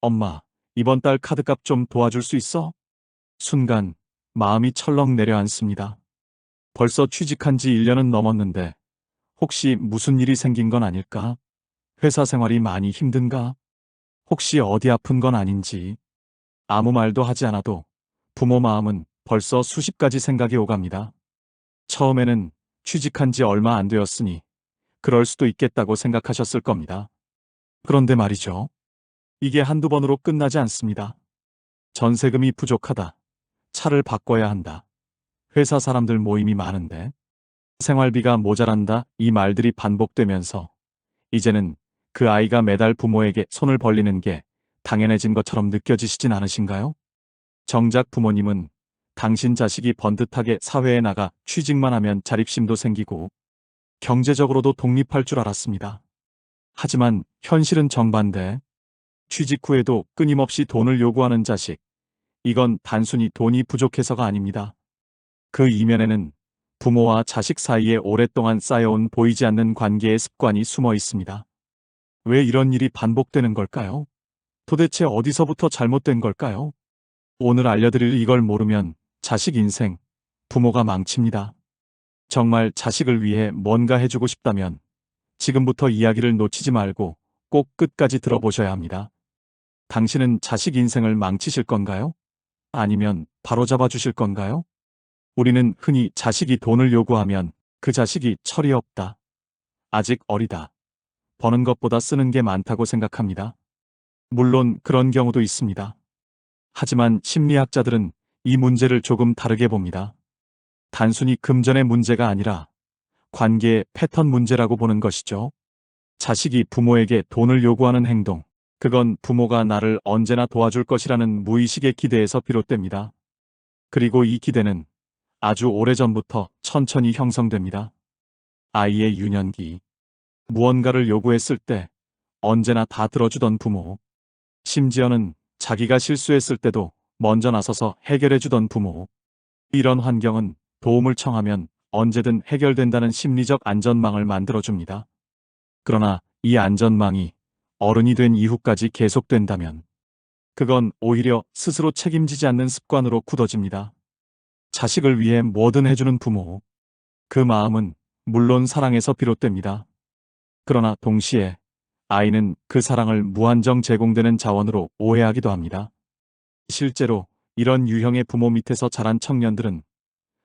엄마, 이번 달 카드값 좀 도와줄 수 있어? 순간 마음이 철렁 내려앉습니다. 벌써 취직한 지 1년은 넘었는데 혹시 무슨 일이 생긴 건 아닐까? 회사 생활이 많이 힘든가? 혹시 어디 아픈 건 아닌지. 아무 말도 하지 않아도 부모 마음은 벌써 수십 가지 생각이 오갑니다. 처음에는 취직한 지 얼마 안 되었으니 그럴 수도 있겠다고 생각하셨을 겁니다. 그런데 말이죠. 이게 한두 번으로 끝나지 않습니다. 전세금이 부족하다. 차를 바꿔야 한다. 회사 사람들 모임이 많은데 생활비가 모자란다. 이 말들이 반복되면서 이제는 그 아이가 매달 부모에게 손을 벌리는 게 당연해진 것처럼 느껴지시진 않으신가요? 정작 부모님은 당신 자식이 번듯하게 사회에 나가 취직만 하면 자립심도 생기고 경제적으로도 독립할 줄 알았습니다. 하지만 현실은 정반대. 취직 후에도 끊임없이 돈을 요구하는 자식. 이건 단순히 돈이 부족해서가 아닙니다. 그 이면에는 부모와 자식 사이에 오랫동안 쌓여온 보이지 않는 관계의 습관이 숨어 있습니다. 왜 이런 일이 반복되는 걸까요? 도대체 어디서부터 잘못된 걸까요? 오늘 알려드릴 이걸 모르면 자식 인생, 부모가 망칩니다. 정말 자식을 위해 뭔가 해주고 싶다면 지금부터 이야기를 놓치지 말고 꼭 끝까지 들어보셔야 합니다. 당신은 자식 인생을 망치실 건가요? 아니면 바로잡아 주실 건가요? 우리는 흔히 자식이 돈을 요구하면 그 자식이 철이 없다. 아직 어리다. 버는 것보다 쓰는 게 많다고 생각합니다. 물론 그런 경우도 있습니다. 하지만 심리학자들은 이 문제를 조금 다르게 봅니다. 단순히 금전의 문제가 아니라 관계의 패턴 문제라고 보는 것이죠. 자식이 부모에게 돈을 요구하는 행동, 그건 부모가 나를 언제나 도와줄 것이라는 무의식의 기대에서 비롯됩니다. 그리고 이 기대는 아주 오래전부터 천천히 형성됩니다. 아이의 유년기, 무언가를 요구했을 때 언제나 다 들어주던 부모, 심지어는 자기가 실수했을 때도 먼저 나서서 해결해주던 부모. 이런 환경은 도움을 청하면 언제든 해결된다는 심리적 안전망을 만들어줍니다. 그러나 이 안전망이 어른이 된 이후까지 계속된다면 그건 오히려 스스로 책임지지 않는 습관으로 굳어집니다. 자식을 위해 뭐든 해주는 부모. 그 마음은 물론 사랑에서 비롯됩니다. 그러나 동시에 아이는 그 사랑을 무한정 제공되는 자원으로 오해하기도 합니다. 실제로 이런 유형의 부모 밑에서 자란 청년들은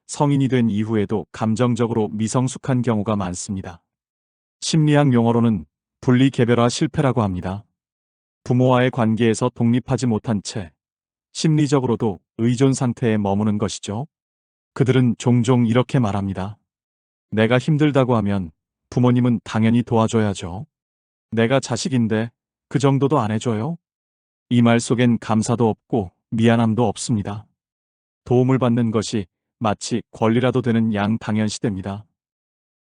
성인이 된 이후에도 감정적으로 미성숙한 경우가 많습니다. 심리학 용어로는 분리개별화 실패라고 합니다. 부모와의 관계에서 독립하지 못한 채 심리적으로도 의존 상태에 머무는 것이죠. 그들은 종종 이렇게 말합니다. 내가 힘들다고 하면 부모님은 당연히 도와줘야죠. 내가 자식인데 그 정도도 안 해줘요? 이 말 속엔 감사도 없고 미안함도 없습니다. 도움을 받는 것이 마치 권리라도 되는 양당연시됩니다.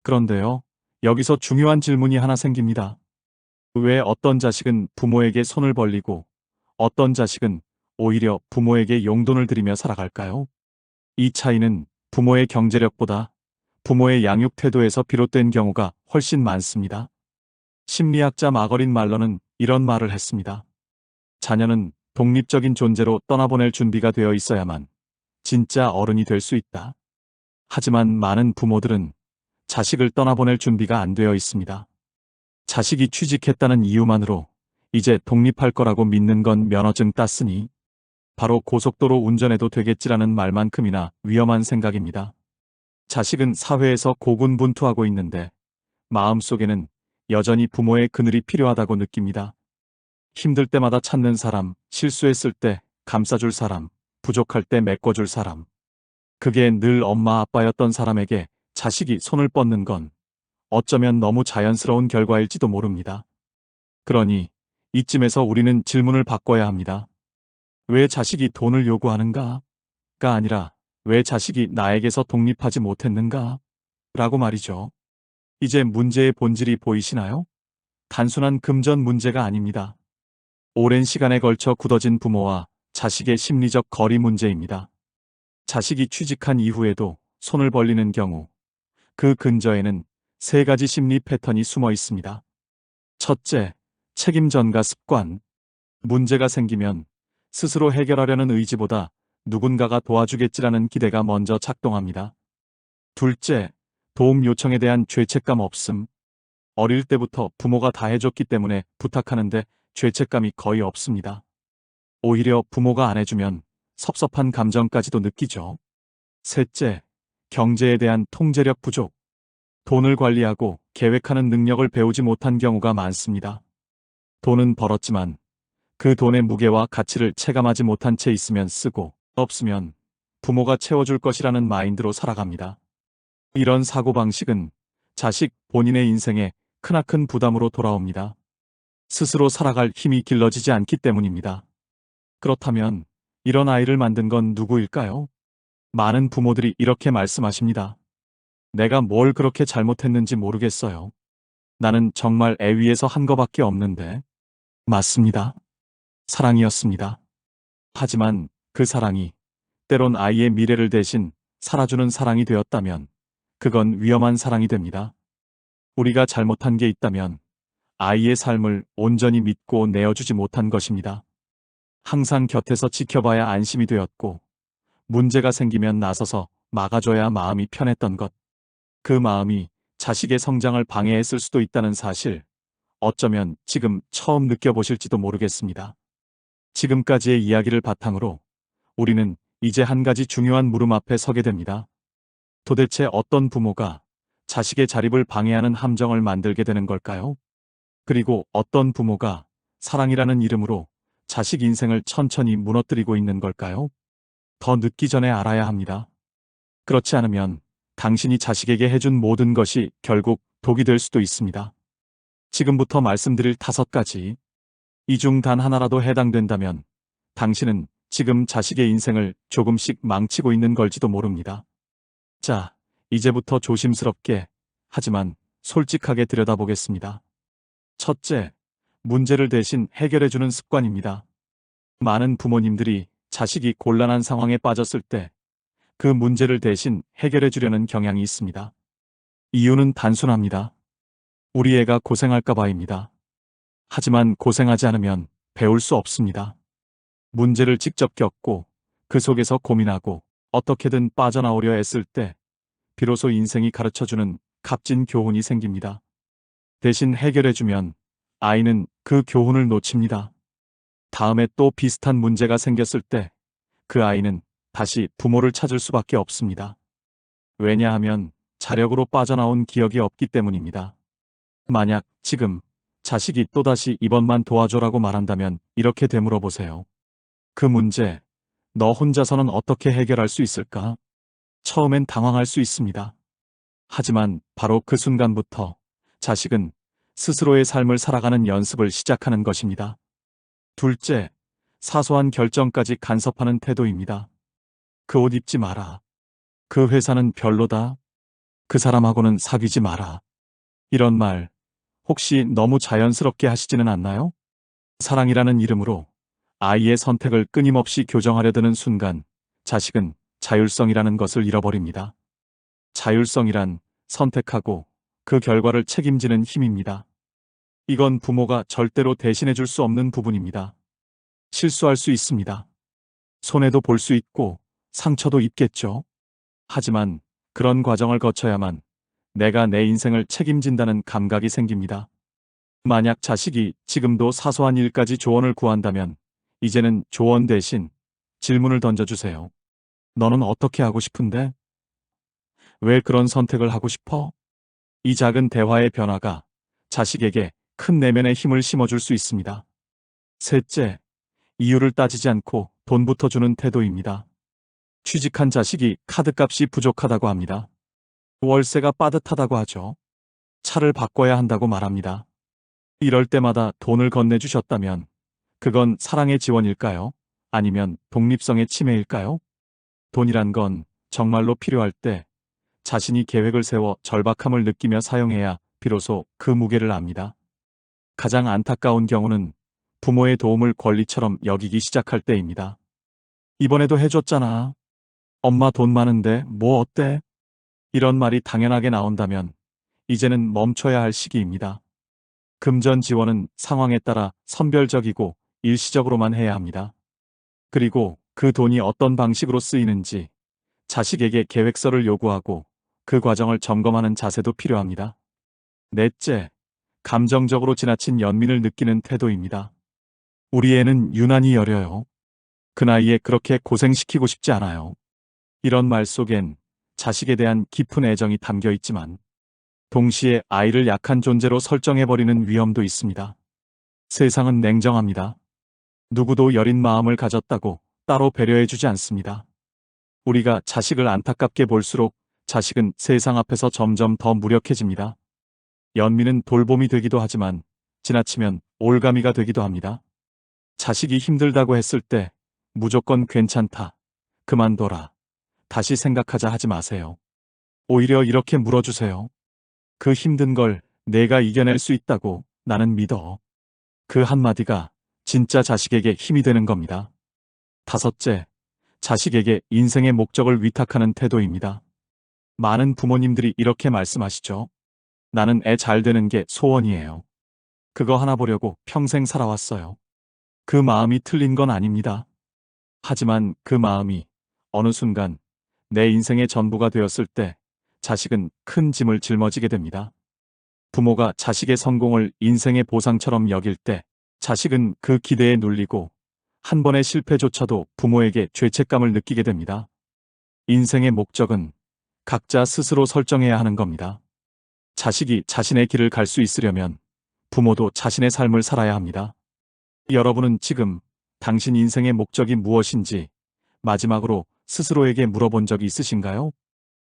그런데요, 여기서 중요한 질문이 하나 생깁니다. 왜 어떤 자식은 부모에게 손을 벌리고 어떤 자식은 오히려 부모에게 용돈을 드리며 살아갈까요? 이 차이는 부모의 경제력보다 부모의 양육 태도에서 비롯된 경우가 훨씬 많습니다. 심리학자 마거린 말러는 이런 말을 했습니다. 자녀는 독립적인 존재로 떠나보낼 준비가 되어 있어야만 진짜 어른이 될 수 있다. 하지만 많은 부모들은 자식을 떠나보낼 준비가 안 되어 있습니다. 자식이 취직했다는 이유만으로 이제 독립할 거라고 믿는 건 면허증 땄으니 바로 고속도로 운전해도 되겠지라는 말만큼이나 위험한 생각입니다. 자식은 사회에서 고군분투하고 있는데 마음속에는 여전히 부모의 그늘이 필요하다고 느낍니다. 힘들 때마다 찾는 사람, 실수했을 때 감싸줄 사람, 부족할 때 메꿔줄 사람. 그게 늘 엄마 아빠였던 사람에게 자식이 손을 뻗는 건 어쩌면 너무 자연스러운 결과일지도 모릅니다. 그러니 이쯤에서 우리는 질문을 바꿔야 합니다. 왜 자식이 돈을 요구하는가? 가 아니라 왜 자식이 나에게서 독립하지 못했는가? 라고 말이죠. 이제 문제의 본질이 보이시나요? 단순한 금전 문제가 아닙니다. 오랜 시간에 걸쳐 굳어진 부모와 자식의 심리적 거리 문제입니다. 자식이 취직한 이후에도 손을 벌리는 경우 그 근저에는 세 가지 심리 패턴이 숨어 있습니다. 첫째, 책임 전가 습관. 문제가 생기면 스스로 해결하려는 의지보다 누군가가 도와주겠지라는 기대가 먼저 작동합니다. 둘째, 도움 요청에 대한 죄책감 없음. 어릴 때부터 부모가 다 해줬기 때문에 부탁하는데 죄책감이 거의 없습니다. 오히려 부모가 안 해주면 섭섭한 감정까지도 느끼죠. 셋째, 경제에 대한 통제력 부족. 돈을 관리하고 계획하는 능력을 배우지 못한 경우가 많습니다. 돈은 벌었지만 그 돈의 무게와 가치를 체감하지 못한 채 있으면 쓰고 없으면 부모가 채워줄 것이라는 마인드로 살아갑니다. 이런 사고방식은 자식 본인의 인생에 크나큰 부담으로 돌아옵니다. 스스로 살아갈 힘이 길러지지 않기 때문입니다. 그렇다면 이런 아이를 만든 건 누구일까요? 많은 부모들이 이렇게 말씀하십니다. 내가 뭘 그렇게 잘못했는지 모르겠어요. 나는 정말 애 위에서 한 거밖에 없는데. 맞습니다. 사랑이었습니다. 하지만 그 사랑이 때론 아이의 미래를 대신 살아주는 사랑이 되었다면 그건 위험한 사랑이 됩니다. 우리가 잘못한 게 있다면 아이의 삶을 온전히 믿고 내어주지 못한 것입니다. 항상 곁에서 지켜봐야 안심이 되었고 문제가 생기면 나서서 막아줘야 마음이 편했던 것. 그 마음이 자식의 성장을 방해했을 수도 있다는 사실, 어쩌면 지금 처음 느껴보실지도 모르겠습니다. 지금까지의 이야기를 바탕으로 우리는 이제 한 가지 중요한 물음 앞에 서게 됩니다. 도대체 어떤 부모가 자식의 자립을 방해하는 함정을 만들게 되는 걸까요? 그리고 어떤 부모가 사랑이라는 이름으로 자식 인생을 천천히 무너뜨리고 있는 걸까요? 더 늦기 전에 알아야 합니다. 그렇지 않으면 당신이 자식에게 해준 모든 것이 결국 독이 될 수도 있습니다. 지금부터 말씀드릴 5가지, 이 중 단 하나라도 해당된다면 당신은 지금 자식의 인생을 조금씩 망치고 있는 걸지도 모릅니다. 자, 이제부터 조심스럽게, 하지만 솔직하게 들여다보겠습니다. 첫째, 문제를 대신 해결해주는 습관입니다. 많은 부모님들이 자식이 곤란한 상황에 빠졌을 때 그 문제를 대신 해결해주려는 경향이 있습니다. 이유는 단순합니다. 우리 애가 고생할까 봐입니다. 하지만 고생하지 않으면 배울 수 없습니다. 문제를 직접 겪고 그 속에서 고민하고 어떻게든 빠져나오려 애쓸 때 비로소 인생이 가르쳐주는 값진 교훈이 생깁니다. 대신 해결해주면 아이는 그 교훈을 놓칩니다. 다음에 또 비슷한 문제가 생겼을 때 그 아이는 다시 부모를 찾을 수밖에 없습니다. 왜냐하면 자력으로 빠져나온 기억이 없기 때문입니다. 만약 지금 자식이 또다시 이번만 도와줘라고 말한다면 이렇게 되물어 보세요. 그 문제, 너 혼자서는 어떻게 해결할 수 있을까? 처음엔 당황할 수 있습니다. 하지만 바로 그 순간부터 자식은 스스로의 삶을 살아가는 연습을 시작하는 것입니다. 둘째, 사소한 결정까지 간섭하는 태도입니다. 그 옷 입지 마라. 그 회사는 별로다. 그 사람하고는 사귀지 마라. 이런 말, 혹시 너무 자연스럽게 하시지는 않나요? 사랑이라는 이름으로 아이의 선택을 끊임없이 교정하려 드는 순간 자식은 자율성이라는 것을 잃어버립니다. 자율성이란 선택하고 그 결과를 책임지는 힘입니다. 이건 부모가 절대로 대신해 줄 수 없는 부분입니다. 실수할 수 있습니다. 손해도 볼 수 있고 상처도 입겠죠. 하지만 그런 과정을 거쳐야만 내가 내 인생을 책임진다는 감각이 생깁니다. 만약 자식이 지금도 사소한 일까지 조언을 구한다면 이제는 조언 대신 질문을 던져주세요. 너는 어떻게 하고 싶은데? 왜 그런 선택을 하고 싶어? 이 작은 대화의 변화가 자식에게 큰 내면의 힘을 심어줄 수 있습니다. 셋째, 이유를 따지지 않고 돈부터 주는 태도입니다. 취직한 자식이 카드값이 부족하다고 합니다. 월세가 빠듯하다고 하죠. 차를 바꿔야 한다고 말합니다. 이럴 때마다 돈을 건네주셨다면 그건 사랑의 지원일까요? 아니면 독립성의 침해일까요? 돈이란 건 정말로 필요할 때 자신이 계획을 세워 절박함을 느끼며 사용해야 비로소 그 무게를 압니다. 가장 안타까운 경우는 부모의 도움을 권리처럼 여기기 시작할 때입니다. 이번에도 해줬잖아. 엄마 돈 많은데 뭐 어때? 이런 말이 당연하게 나온다면 이제는 멈춰야 할 시기입니다. 금전 지원은 상황에 따라 선별적이고 일시적으로만 해야 합니다. 그리고 그 돈이 어떤 방식으로 쓰이는지 자식에게 계획서를 요구하고 그 과정을 점검하는 자세도 필요합니다. 넷째, 감정적으로 지나친 연민을 느끼는 태도입니다. 우리 애는 유난히 여려요. 그 나이에 그렇게 고생시키고 싶지 않아요. 이런 말 속엔 자식에 대한 깊은 애정이 담겨 있지만 동시에 아이를 약한 존재로 설정해버리는 위험도 있습니다. 세상은 냉정합니다. 누구도 여린 마음을 가졌다고 따로 배려해주지 않습니다. 우리가 자식을 안타깝게 볼수록 자식은 세상 앞에서 점점 더 무력해집니다. 연민은 돌봄이 되기도 하지만 지나치면 올가미가 되기도 합니다. 자식이 힘들다고 했을 때 무조건 괜찮다, 그만둬라, 다시 생각하자 하지 마세요. 오히려 이렇게 물어주세요. 그 힘든 걸 내가 이겨낼 수 있다고 나는 믿어. 그 한마디가 진짜 자식에게 힘이 되는 겁니다. 다섯째, 자식에게 인생의 목적을 위탁하는 태도입니다. 많은 부모님들이 이렇게 말씀하시죠. 나는 애 잘 되는 게 소원이에요. 그거 하나 보려고 평생 살아왔어요. 그 마음이 틀린 건 아닙니다. 하지만 그 마음이 어느 순간 내 인생의 전부가 되었을 때 자식은 큰 짐을 짊어지게 됩니다. 부모가 자식의 성공을 인생의 보상처럼 여길 때 자식은 그 기대에 눌리고 한 번의 실패조차도 부모에게 죄책감을 느끼게 됩니다. 인생의 목적은 각자 스스로 설정해야 하는 겁니다. 자식이 자신의 길을 갈 수 있으려면 부모도 자신의 삶을 살아야 합니다. 여러분은 지금 당신 인생의 목적이 무엇인지 마지막으로 스스로에게 물어본 적이 있으신가요?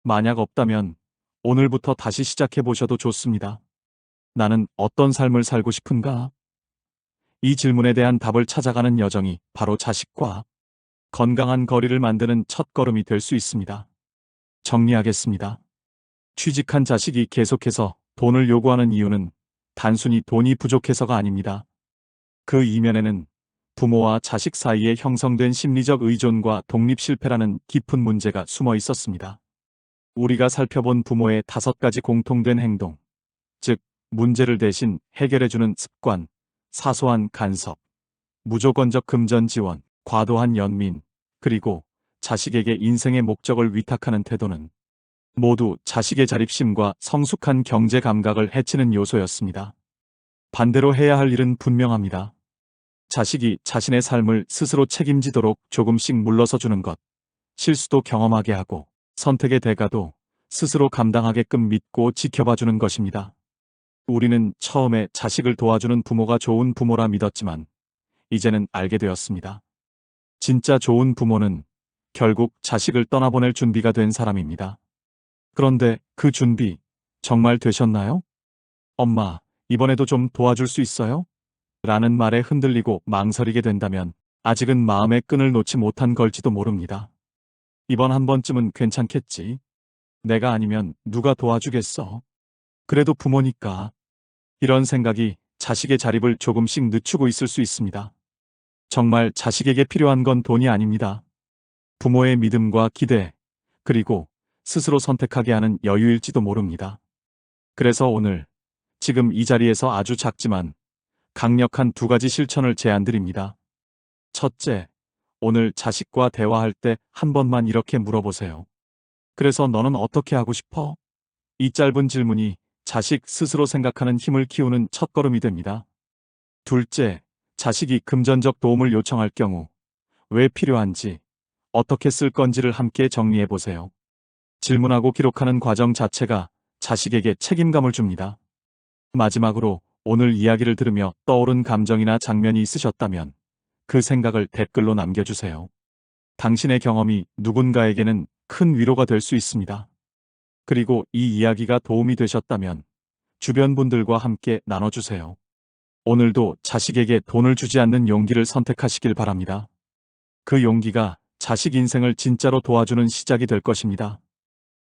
만약 없다면 오늘부터 다시 시작해 보셔도 좋습니다. 나는 어떤 삶을 살고 싶은가? 이 질문에 대한 답을 찾아가는 여정이 바로 자식과 건강한 거리를 만드는 첫걸음이 될 수 있습니다. 정리하겠습니다. 취직한 자식이 계속해서 돈을 요구하는 이유는 단순히 돈이 부족해서가 아닙니다. 그 이면에는 부모와 자식 사이에 형성된 심리적 의존과 독립 실패라는 깊은 문제가 숨어 있었습니다. 우리가 살펴본 부모의 5가지 공통된 행동, 즉 문제를 대신 해결해주는 습관, 사소한 간섭, 무조건적 금전 지원, 과도한 연민, 그리고 자식에게 인생의 목적을 위탁하는 태도는 모두 자식의 자립심과 성숙한 경제 감각을 해치는 요소였습니다. 반대로 해야 할 일은 분명합니다. 자식이 자신의 삶을 스스로 책임지도록 조금씩 물러서 주는 것, 실수도 경험하게 하고 선택의 대가도 스스로 감당하게끔 믿고 지켜봐 주는 것입니다. 우리는 처음에 자식을 도와주는 부모가 좋은 부모라 믿었지만 이제는 알게 되었습니다. 진짜 좋은 부모는 결국 자식을 떠나보낼 준비가 된 사람입니다. 그런데 그 준비 정말 되셨나요? 엄마, 이번에도 좀 도와줄 수 있어요? 라는 말에 흔들리고 망설이게 된다면 아직은 마음의 끈을 놓지 못한 걸지도 모릅니다. 이번 한 번쯤은 괜찮겠지. 내가 아니면 누가 도와주겠어. 그래도 부모니까. 이런 생각이 자식의 자립을 조금씩 늦추고 있을 수 있습니다. 정말 자식에게 필요한 건 돈이 아닙니다. 부모의 믿음과 기대, 그리고 스스로 선택하게 하는 여유일지도 모릅니다. 그래서 오늘, 지금 이 자리에서 아주 작지만 강력한 2가지 실천을 제안드립니다. 첫째, 오늘 자식과 대화할 때 한 번만 이렇게 물어보세요. 그래서 너는 어떻게 하고 싶어? 이 짧은 질문이 자식 스스로 생각하는 힘을 키우는 첫걸음이 됩니다. 둘째, 자식이 금전적 도움을 요청할 경우 왜 필요한지, 어떻게 쓸 건지를 함께 정리해 보세요. 질문하고 기록하는 과정 자체가 자식에게 책임감을 줍니다. 마지막으로 오늘 이야기를 들으며 떠오른 감정이나 장면이 있으셨다면 그 생각을 댓글로 남겨주세요. 당신의 경험이 누군가에게는 큰 위로가 될 수 있습니다. 그리고 이 이야기가 도움이 되셨다면 주변 분들과 함께 나눠주세요. 오늘도 자식에게 돈을 주지 않는 용기를 선택하시길 바랍니다. 그 용기가 자식 인생을 진짜로 도와주는 시작이 될 것입니다.